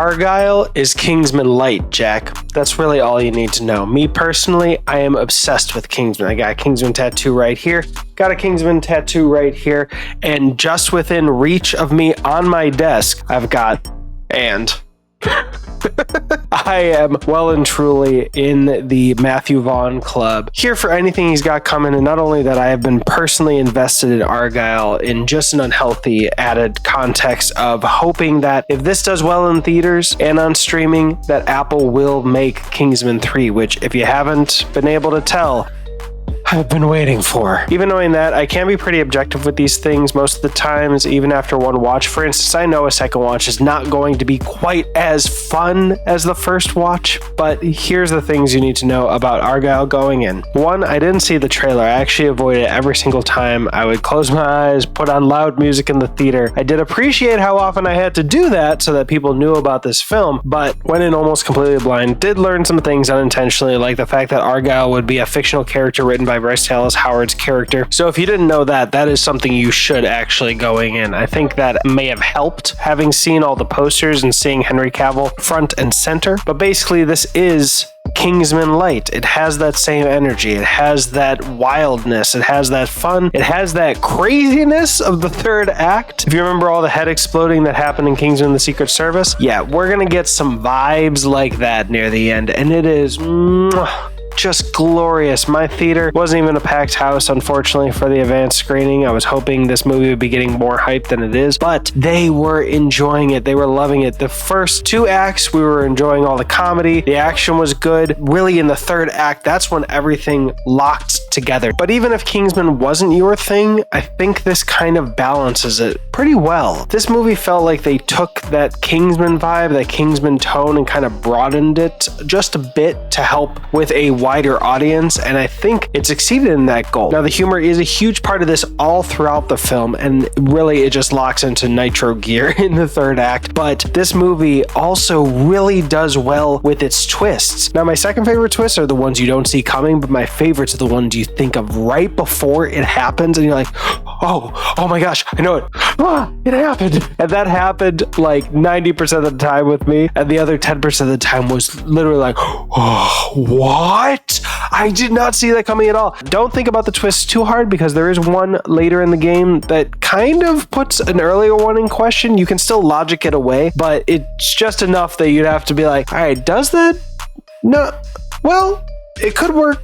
Argylle is Kingsman Lite, Jack. That's really all you need to know. Me personally, I am obsessed with Kingsman. I got a Kingsman tattoo right here, got a Kingsman tattoo right here, and just within reach of me on my desk, I've got I am well and truly in the Matthew Vaughn club, here for anything he's got coming. And not only that, I have been personally invested in Argylle in just an unhealthy added context of hoping that if this does well in theaters and on streaming, that Apple will make Kingsman 3, which if you haven't been able to tell, I've been waiting for. Even knowing that, I can be pretty objective with these things most of the times, even after one watch. For instance, I know a second watch is not going to be quite as fun as the first watch, but here's the things you need to know about Argylle going in. One, I didn't see the trailer. I actually avoided it every single time. I would close my eyes, put on loud music in the theater. I did appreciate how often I had to do that so that people knew about this film, but went in almost completely blind. Did learn some things unintentionally, like the fact that Argylle would be a fictional character written by Bryce Dallas Howard's character. So if you didn't know that, that is something you should actually going in. I think that may have helped having seen all the posters and seeing Henry Cavill front and center. But basically, this is Kingsman Lite. It has that same energy. It has that wildness. It has that fun. It has that craziness of the third act. If you remember all the head exploding that happened in Kingsman: The Secret Service, yeah, we're gonna get some vibes like that near the end, and it is just glorious. My theater wasn't even a packed house, unfortunately, for the advanced screening. I was hoping this movie would be getting more hype than it is, but they were enjoying it. They were loving it. The first two acts, we were enjoying all the comedy. The action was good. Really, in the third act, that's when everything locked together. But even if Kingsman wasn't your thing, I think this kind of balances it pretty well. This movie felt like they took that Kingsman vibe, that Kingsman tone, and kind of broadened it just a bit to help with a wider audience, and I think it succeeded in that goal. Now, the humor is a huge part of this all throughout the film, and really it just locks into nitro gear in the third act, but this movie also really does well with its twists. Now, my second favorite twists are the ones you don't see coming, but my favorites are the ones you think of right before it happens, and you're like, oh my gosh, I know it. It happened. And that happened like 90% of the time with me, and the other 10% of the time was literally like, oh, what? I did not see that coming at all. Don't think about the twists too hard, because there is one later in the game that kind of puts an earlier one in question. You can still logic it away, but it's just enough that you'd have to be like, all right, does that? No. Well, it could work.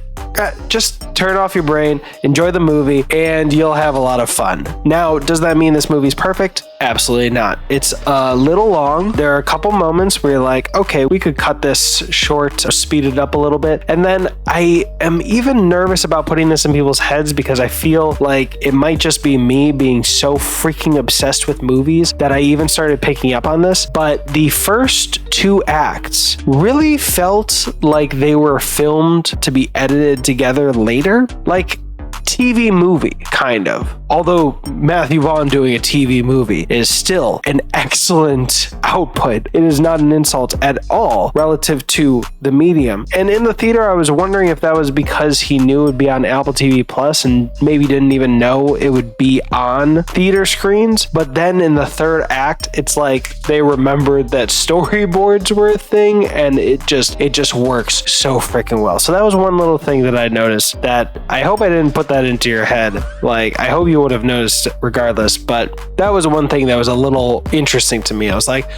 Just turn off your brain, enjoy the movie, and you'll have a lot of fun. Now, does that mean this movie's perfect? Absolutely not. It's a little long. There are a couple moments where you're like, okay, we could cut this short or speed it up a little bit. And then I am even nervous about putting this in people's heads, because I feel like it might just be me being so freaking obsessed with movies that I even started picking up on this. But the first two acts really felt like they were filmed to be edited together later. Like TV movie, kind of. Although Matthew Vaughn doing a TV movie is still an excellent output. It is not an insult at all relative to the medium. And in the theater, I was wondering if that was because he knew it would be on Apple TV Plus and maybe didn't even know it would be on theater screens. But then in the third act, it's like they remembered that storyboards were a thing, and it just works so freaking well. So that was one little thing that I noticed that I hope I didn't put that into your head. Like, I hope you would have noticed regardless, but that was one thing that was a little interesting to me. I was like,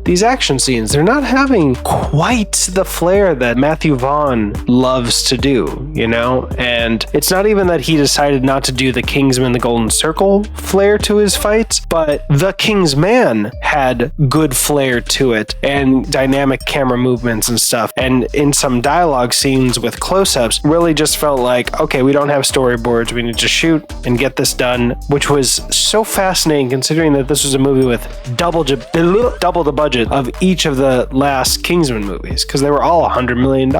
these action scenes, they're not having quite the flair that Matthew Vaughn loves to do, you know? And it's not even that he decided not to do the Kingsman, the Golden Circle flair to his fights, but the Kingsman had good flair to it and dynamic camera movements and stuff. And in some dialogue scenes with close-ups, really just felt like, okay, we don't have storyboards, we need to shoot and get this done, which was so fascinating considering that this was a movie with double the budget of each of the last Kingsman movies, because they were all $100 million.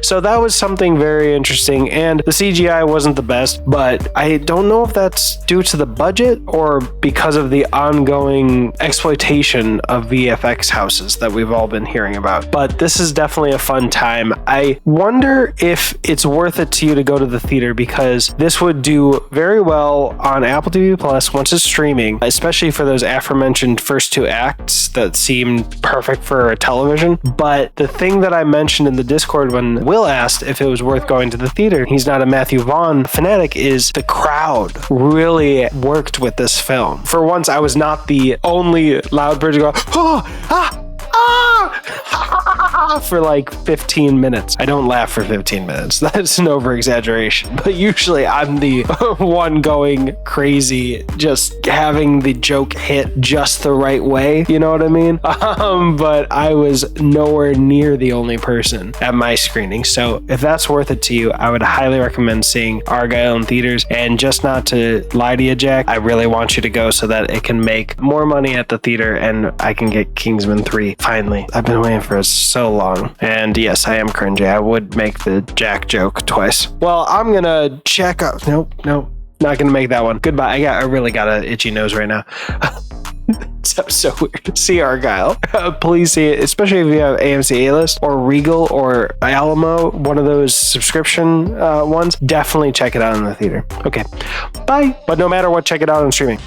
So that was something very interesting, and the CGI wasn't the best, but I don't know if that's due to the budget or because of the ongoing exploitation of VFX houses that we've all been hearing about. But this is definitely a fun time. I wonder if it's worth it to you to go to the theater, because this would do very well on Apple TV Plus once it's streaming, especially for those aforementioned first two acts that seemed and perfect for a television. But the thing that I mentioned in the Discord when Will asked if it was worth going to the theater, he's not a Matthew Vaughn fanatic, is the crowd really worked with this film. For once, I was not the only loud person to go, for like 15 minutes. I don't laugh for 15 minutes. That's an over-exaggeration. But usually I'm the one going crazy, just having the joke hit just the right way. You know what I mean? But I was nowhere near the only person at my screening. So if that's worth it to you, I would highly recommend seeing Argylle in theaters. And just not to lie to you, Jack, I really want you to go so that it can make more money at the theater and I can get Kingsman 3 finally. I've been waiting for so long. And yes, I am cringy. I would make the Jack joke twice. Well, I'm gonna check out. Nope. Not gonna make that one. Goodbye. I really got an itchy nose right now. So weird. See Argylle. Please see it, especially if you have AMC A-List or Regal or Alamo, one of those subscription ones. Definitely check it out in the theater. Okay, bye. But no matter what, check it out on streaming.